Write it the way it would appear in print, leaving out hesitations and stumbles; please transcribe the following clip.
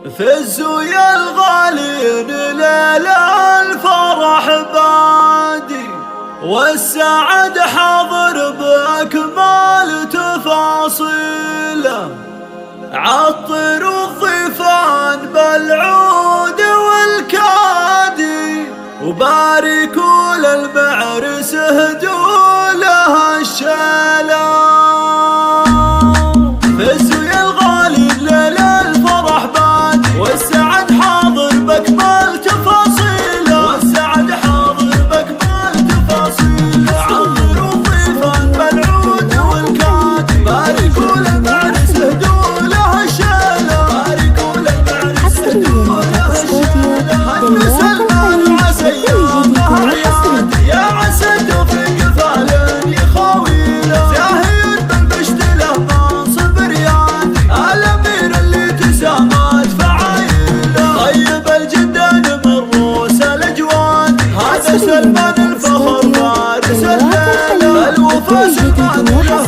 فزوا يا الغالين ليلة الفرح بادي، والسعد حاضر بأكمل تفاصيله. عطروا الضيفان بالعود والكادي، وباركوا للمعرس اهدوا له الشيله. فزوا يا الغالين ليلة الفرح بادي، والسعد حاضر بأكمل تفاصيله. والسعد حاضر بأكمل تفاصيله. عطروا الضيفان بالعود والكادي، باركوا للمعرس اهدوا له الشيله. باركوا للمعرس اهدوا له الشيله. هنوا سلمان عسى ايامه عياد، يا عسى توفيق فال يخاويله. زاهد بالبشت له منصب ريادي، الامير اللي تسامت فعايله. طيب الجدان من روس الاجواد، هذا سلمان الفخر فارس الليله. الوفا سلمان له